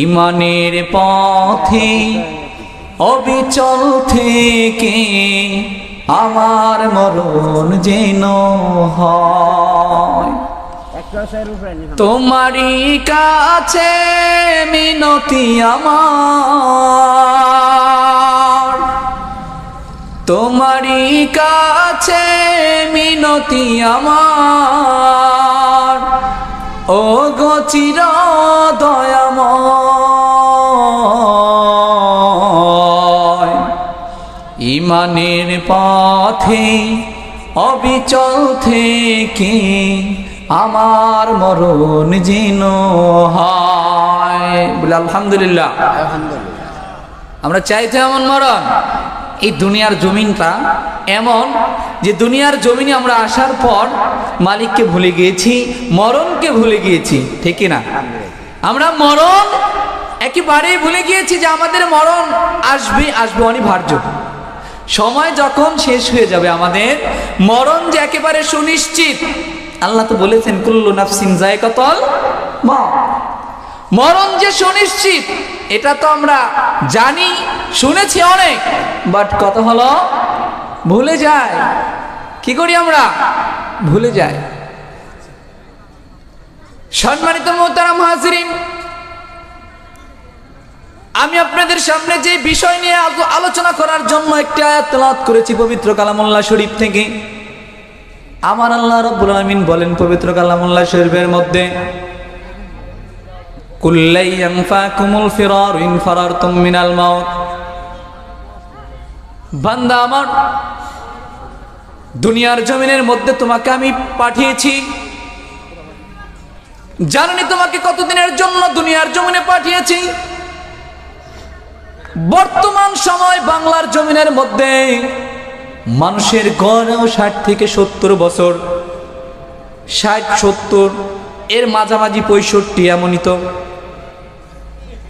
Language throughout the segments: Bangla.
ইমানের পথে অবিচল থেকে আমার মরণ যেন হয়। তোমারই কাছে মিনতি আমার, তোমারই কাছে মিনতি আমার, ও গো চির দয়াময়। ইমানের পথে অবিচল থেকে আমার মরণ যেন হয়। বলে আলহামদুলিল্লাহ। আমরা চাইতে এমন মরণ। এই দুনিয়ার জমিনটা এমন যে দুনিয়ার জমিনে আমরা আসার পর মালিককে ভুলে গিয়েছি, মরণকে ভুলে গিয়েছি, ঠিক না? আমরা মরণ একেবারেই ভুলে গিয়েছি যে আমাদের মরণ আসবে, আসবে অনিবার্য। সময় যখন শেষ হয়ে যাবে আমাদের মরণ যে একেবারে সুনিশ্চিত। আল্লাহ তো বলেছেন কুল্লু নাফসিন যায়কাতুল মাউত, মরণ যে সুনিশ্চিত এটা তো আমরা জানি, শুনেছি অনেক, বাট কথা হলো ভুলে যায়। কি করি আমরা? ভুলে যাই। সম্মানিত মুহতারাম হাজিরিন, আমি আপনাদের সামনে যে বিষয় নিয়ে আলোচনা করার জন্য একটি আয়াত তেলাওয়াত করেছি পবিত্র কালামুল্লাহ শরীফ থেকে। আমার আল্লাহ রাব্বুল আলামিন বলেন পবিত্র কালামুল্লাহ শরীফের মধ্যে, কুল্লাই ইয়ানফাকুমুল ফিরার ইন ফারারতুম মিনাল মাউত। বান্দা আমার, দুনিয়ার জমিনের মধ্যে তোমাকে আমি পাঠিয়েছি, জানি তোমাকে কতদিনের জন্য দুনিয়ার জমিনে পাঠিয়েছি। বর্তমান সময় বাংলার জমিনের মধ্যে মানুষের গড়েও 60 থেকে 70 বছর, 60-70 এর মাঝামাঝি 65 এমনই। তো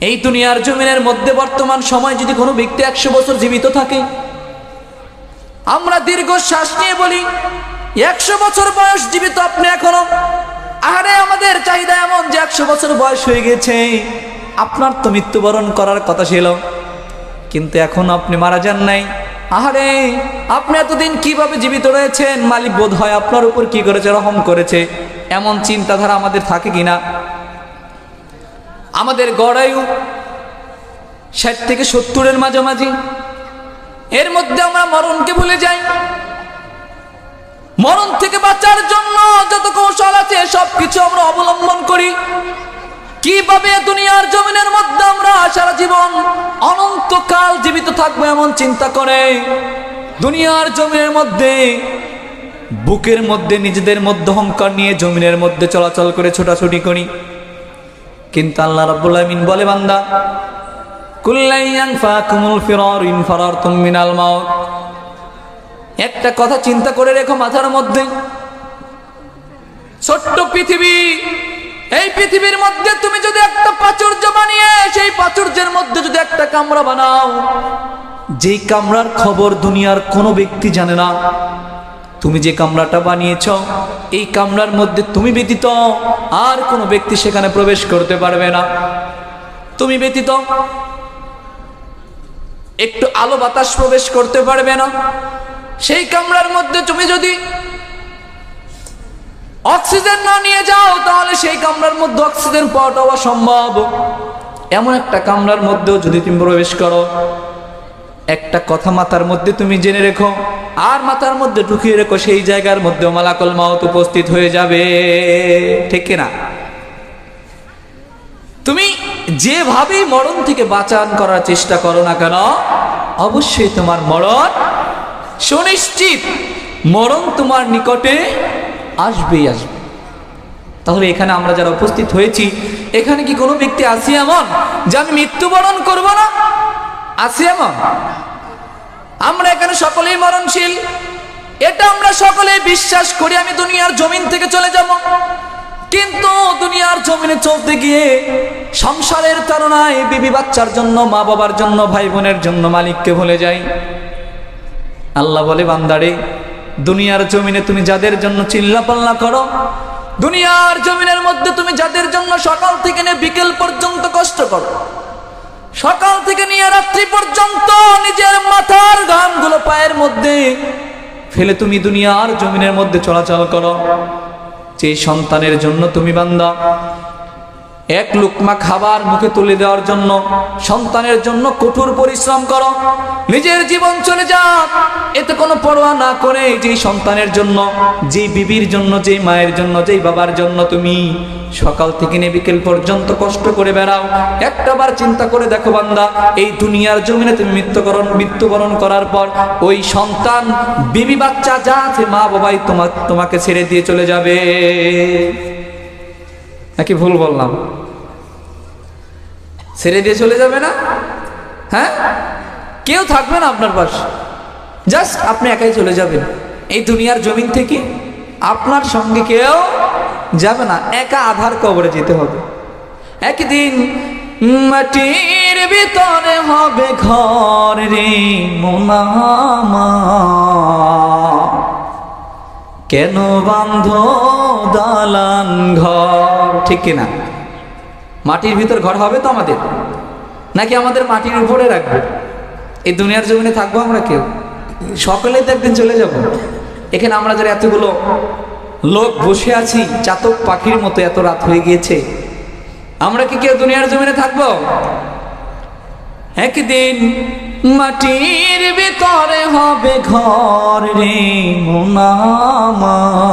এই দুনিয়ার জমিনের মধ্যে বর্তমান সময় যদি কোনো ব্যক্তি 100 বছর জীবিত থাকে, আমরা দীর্ঘ শ্বাস নিয়ে বলি 100 বছর বয়স জীবিত আপনি এখনো। আরে আমাদের চাহিদা এমন যে 100 বছর বয়স হয়ে গেছে, আপনার তো মৃত্যুবরণ করার কথা ছিল, কিন্তু এখন আপনি মারা যান নাই। আরে আপনি এতদিন কিভাবে জীবিত রয়েছেন? মালিক বোধ হয় আপনার উপর কি করেছে, রহম করেছে। এমন চিন্তাধারা আমাদের থাকে কিনা? আমাদের গড়ায়ু 60 থেকে 70 এর মাঝামাঝি, এর মধ্যে আমরা মরণকে ভুলে যাই। মরণ থেকে বাঁচার জন্য যত কৌশল আছে সবকিছু আমরা অবলম্বন করি। কিভাবে দুনিয়ার জমিনের মধ্যে আমরা সারা জীবন অনন্তকাল জীবিত থাকবো এমন চিন্তা করে দুনিয়ার জমিনের মধ্যে বুকের মধ্যে নিজেদের মধ্যে অহংকার নিয়ে জমিনের মধ্যে চলাচল করে ছোটাছুটি করি। কিন্তু আল্লাহ রাব্বুল আলামিন বলে, বান্দা কুল্লাই ইয়ানফাকুমুল ফিরার ইন ফারারতুম মিনাল মাউত। একটা কথা চিন্তা করে রেখো মাথার মধ্যে, ছোট্ট পৃথিবী, এই পৃথিবীর মধ্যে তুমি যদি একটা প্রাচুর্য বানিয়ে সেই প্রাচুর্যের মধ্যে যদি একটা কামরা বানাও, যেই কামরার খবর দুনিয়ার কোনো ব্যক্তি জানে না, তুমি যে কামরাটা বানিয়েছ এই কামরার মধ্যে তুমি ব্যতীত আর কোনো ব্যক্তি সেখানে প্রবেশ করতে পারবে না। তুমি ব্যতীত একটু আলো বাতাস প্রবেশ করতে পারবে না। সেই কামরার মধ্যে তুমি যদি অক্সিজেন না নিয়ে যাও তাহলে সেই কামরার মধ্যে অক্সিজেন পাওয়াটা অসম্ভব। এমন একটা কামরার মধ্যেও যদি তুমি প্রবেশ করো, একটা কথা মাথার মধ্যে তুমি জেনে রেখো আর মাথার মধ্যে ঢুকিয়ে রেখো, সেই জায়গার মধ্যে মালাকুল মাউত উপস্থিত হয়ে যাবে, ঠিক না? তুমি যেভাবেই মরণ থেকে বাঁচান করার চেষ্টা করো না কেন, অবশ্যই তোমার মরণ সুনিশ্চিত। মরণ তোমার নিকটে আসবেই আসবে। তাহলে এখানে আমরা যারা উপস্থিত হয়েছি, এখানে কি কোনো ব্যক্তি আছে এমন যে আমি মৃত্যুবরণ করব না? আছে এমন? আমরা এখানে সকলেই মরণশীল, এটা আমরা সকলেই বিশ্বাস করি। আমি দুনিয়ার জমিন থেকে চলে যাব, কিন্তু দুনিয়ার জমিনে চলতে গিয়ে সংসারের তাড়নায় বিবি বাচ্চার জন্য, মা বাবার জন্য, ভাই বোনের জন্য মালিককে ভুলে যাই। আল্লাহ বলে, বান্দারে দুনিয়ার জমিনে তুমি যাদের জন্য চিল্লাপাল্লা করো, দুনিয়ার জমিনের মধ্যে তুমি যাদের জন্য সকাল থেকে নিয়ে বিকেল পর্যন্ত কষ্ট করো, সকাল থেকে নিয়ে রাত্রি পর্যন্ত নিজের মাথার ঘামগুলো পায়ের মধ্যে ফেলে তুমি দুনিয়ার জমিনের মধ্যে চলাচল করো, যে সন্তানের জন্য তুমি বান্দা এক লুকমা খাবার মুখে তুলে দেওয়ার জন্য সন্তানের জন্য কঠোর পরিশ্রম করো, নিজের জীবন চলে যাক এতে কোনো পরোয়া না করে যে সন্তানের জন্য, যে বিবির জন্য, যে মায়ের জন্য, যে বাবার জন্য তুমি সকাল থেকে নিয়ে বিকেল পর্যন্ত কষ্ট করে বেড়াও, একটাবার চিন্তা করে দেখো বান্দা, এই দুনিয়ার জমিনে তুমি মৃত্যুবরণ করার পর ওই সন্তান, বিবি, বাচ্চা যা আছে মা বাবাই তোমাকে ছেড়ে দিয়ে চলে যাবে। নাকি ভুল বললাম? ছেড়ে দিয়ে চলে যাবে না? হ্যাঁ, কেউ থাকবে না আপনার পাশে, জাস্ট আপনি একাই চলে যাবেন এই দুনিয়ার জমিন থেকে, আপনার সঙ্গে কেউ যাবে না, একা আধার কবরে যেতে হবে। একদিন মাটির ভিতরে হবে ঘর রে মোনামা, কেন বান্ধ দালান ঘর, ঠিক কিনা? মাটির ভিতর ঘর হবে তো আমাদের, নাকি আমাদের মাটির উপরে রাখবে? এই দুনিয়ার জমিনে থাকবো আমরা কেউ, সকলেই তো একদিন চলে যাব। এখানে আমরা যারা এতগুলো লোক বসে আছি চাতক পাখির মতো, এত রাত হয়ে গিয়েছে, আমরা কি কেউ দুনিয়ার জমিনে থাকবো? একদিন মাটির ভিতরে হবে ঘর রে মোনামার,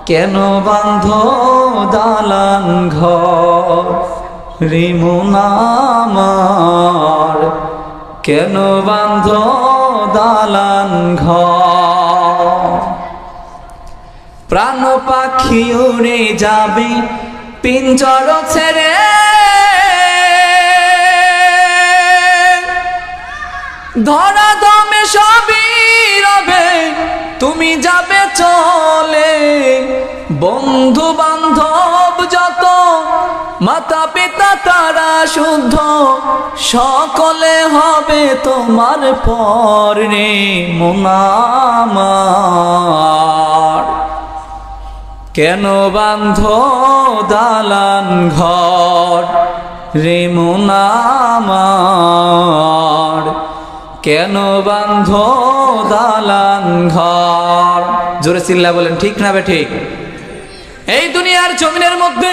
কেন বান্ধ দালান ঘর রে মোনামার, কেন বান্ধ দালান ঘর। প্রাণ পাখি উড়ে যাবে পিঞ্জর ছেড়ে, ধরা দমে সবই রবে তুমি যাবে চলে, বন্ধু বান্ধব যত, মাতা পিতা তারা শুদ্ধ, সকলে হবে তোমার পর রে মোনামার, কেন বান্ধ দালান ঘর রে মোনামার, কেন বান্ধ দালান ঘর। জোরে চিল্লা বলেন ঠিক না বে ঠিক? এই দুনিয়ার জমিনের মধ্যে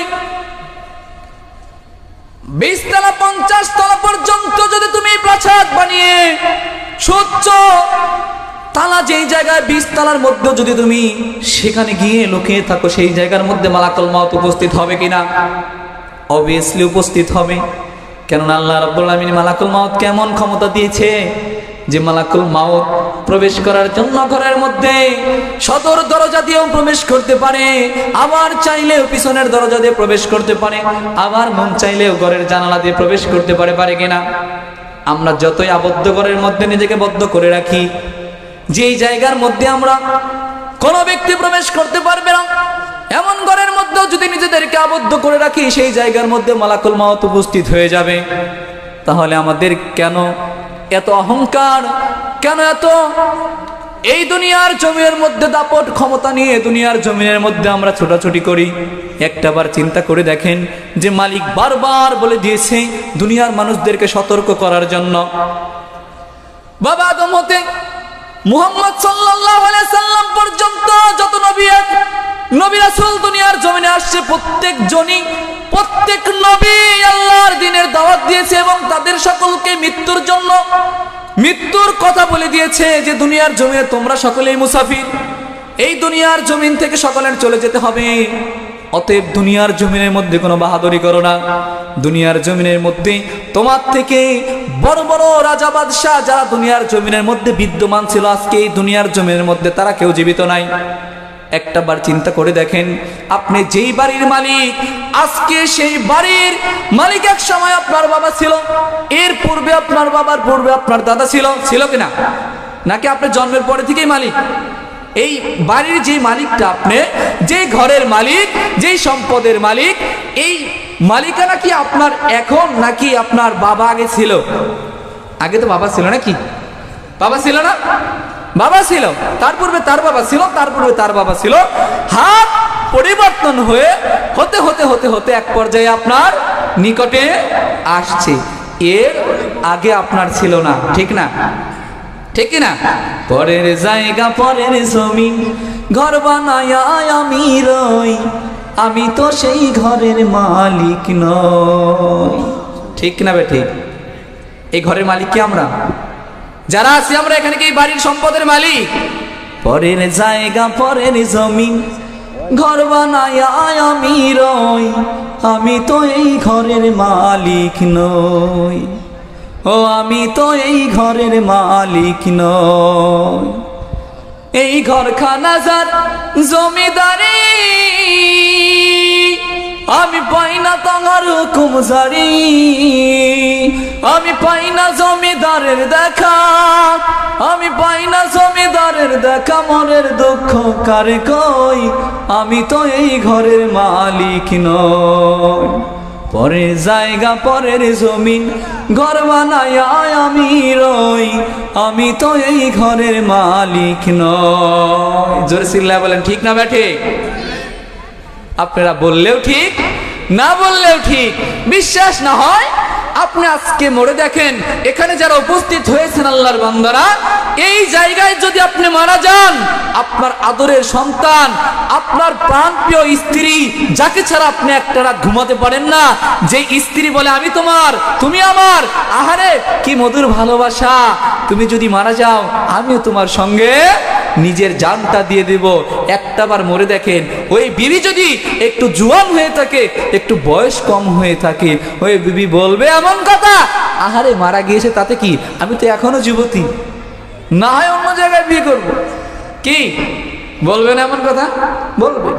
20 তলা 50 তলা পর্যন্ত যদি তুমি প্রাসাদ বানিয়ে সূর্য তালা যেই জায়গায় 20 তলার মধ্যে যদি তুমি সেখানে গিয়ে লুকিয়ে থাকো, সেই জায়গার মধ্যে মালাকুল মাউত উপস্থিত হবে কিনা? অবভিয়াসলি উপস্থিত হবে। কেননা আল্লাহ রাব্বুল আলামিন মালাকুল মাউত কেমন ক্ষমতা দিয়েছে যে মালাকুল মাউত প্রবেশ করার জন্য ঘরের মধ্যে সদর দরজা দিয়েও প্রবেশ করতে পারে, আবার চাইলেও পিছনের দরজা দিয়ে প্রবেশ করতে পারে, আবার মন চাইলেও ঘরের জানালা দিয়ে প্রবেশ করতে পারে, পারে কিনা? আমরা যতই আবদ্ধ ঘরের মধ্যে নিজেকে বদ্ধ করে রাখি, যেই জায়গার মধ্যে আমরা কোনো ব্যক্তি প্রবেশ করতে পারবে না, এমন ঘরের মধ্যে যদি নিজেদেরকে আবদ্ধ করে রাখি, সেই জায়গার মধ্যে মালাকুল মাউত উপস্থিত হয়ে যাবে। তাহলে আমাদের কেন এত অহংকার, কেন এত এই দুনিয়ার জমিনের মধ্যে দাপট ক্ষমতা নিয়ে দুনিয়ার জমিনের মধ্যে আমরা ছোটাছুটি করি? একটাবার চিন্তা করে দেখেন যে মালিক বারবার বলে দিয়েছে দুনিয়ার মানুষদেরকে সতর্ক করার জন্য। বাবা আদম হতে মুহাম্মদ সাল্লাল্লাহু আলাইহি সাল্লাম পর্যন্ত যত নবী রাসূল দুনিয়ার জমিনে আসছে, প্রত্যেক নবী আল্লাহর দ্বীনের দাওয়াত দিয়েছে এবং তাদের সকলকে মৃত্যুর কথা বলে দিয়েছে যে দুনিয়ার জমিনে তোমরা সকলেই মুসাফির, এই দুনিয়ার জমিন থেকে সকলের চলে যেতে হবে। অতএব দুনিয়ার জমিনের মধ্যে কোনো বাহাদুরি করো না। দুনিয়ার জমিনের মধ্যে তোমার থেকে বড় বড় রাজা বাদশাহ যারা দুনিয়ার জমিনের মধ্যে বিদ্যমান ছিল, আজকে এই দুনিয়ার জমিনের মধ্যে তারা কেউ জীবিত নাই। একটাবার চিন্তা করে দেখেন, আপনি যেই বাড়ির মালিক, আজকে সেই বাড়ির মালিক এক সময় আপনার বাবা ছিল, এর পূর্বে আপনার বাবার পূর্বে আপনার দাদা ছিল কিনা? নাকি আপনি জন্মের পরে থেকেই মালিক? এই বাড়ির যে মালিকটা, আপনি যে ঘরের মালিক, যেই সম্পদের মালিক, এই মালিকানা কি আপনার এখন নাকি আপনার বাবা আগে ছিল? আগে তো বাবা ছিল নাকি? বাবা ছিল না? বাবা ছিল, তার পূর্বে তার বাবা ছিল, তার পূর্বে তার বাবা ছিল, হাত পরিবর্তন হয়ে হতে হতে হতে হতে এক পর্যায়ে আপনার নিকটে আসছে। এর আগে আপনার ছিল না, ঠিক না? ঠিক না? পরের জায়গা পরের জমিন ঘর বানায়া আমি রই, আমি তো সেই ঘরের মালিক নই। ঠিক না বে ঠিক? এই ঘরের মালিক কি আমরা? যারা আছি আমরা এখানে কি এই বাড়ির সম্পদের মালিক? পরের জায়গা পরের জমিন ঘর বানায়া আমি রই, আমি তো এই ঘরের মালিক নই। ও আমি তো এই ঘরের মালিক নই। এই ঘরখানা যার জমিদারি, আমি পাই না তোমার হুকুম জারি, আমি পাই না জমিদারের দেখা, আমি পাই না জমিদারের দেখা, মনের দুঃখ কারে কই, আমি তো এই ঘরের মালিক নই। পরের জায়গা পরের জমিন ঘর বানায়া আমি রই, আমি তো এই ঘরের মালিক নই। জোরে চিল্লায় বলেন ঠিক না ব্যাঠে? আপনারা বললেও ঠিক, না বললেও ঠিক। বিশ্বাস না হয় আপনি আজকে মোড়ে দেখেন, এখানে যারা উপস্থিত হয়েছেন আল্লাহর বান্দারা, এই জায়গায় যদি আপনি মারা যান, আপনার আদরের সন্তান, আপনার প্রাণপ্রিয় স্ত্রী, যাকে ছাড়া আপনি একটা রাত ঘুমাতে পারেন না, যে স্ত্রী বলে আমি তোমার, তুমি আমার, আহারে কি মধুর ভালোবাসা, তুমি যদি মারা যাও আমিও তোমার সঙ্গে নিজের জানটা দিয়ে দেব। একটাবার মরে দেখেন, ওই বিবি যদি একটু জুয়ান হয়ে থাকে, একটু বয়স কম হয়ে থাকে, ওই বিবি বলবে এমন কথা, আহারে মারা গিয়েছে তাতে কি, আমি তো এখনো যুবতী, না হয় অন্য জায়গায় বিয়ে করবো। কি বলবেন? এমন কথা বলবে।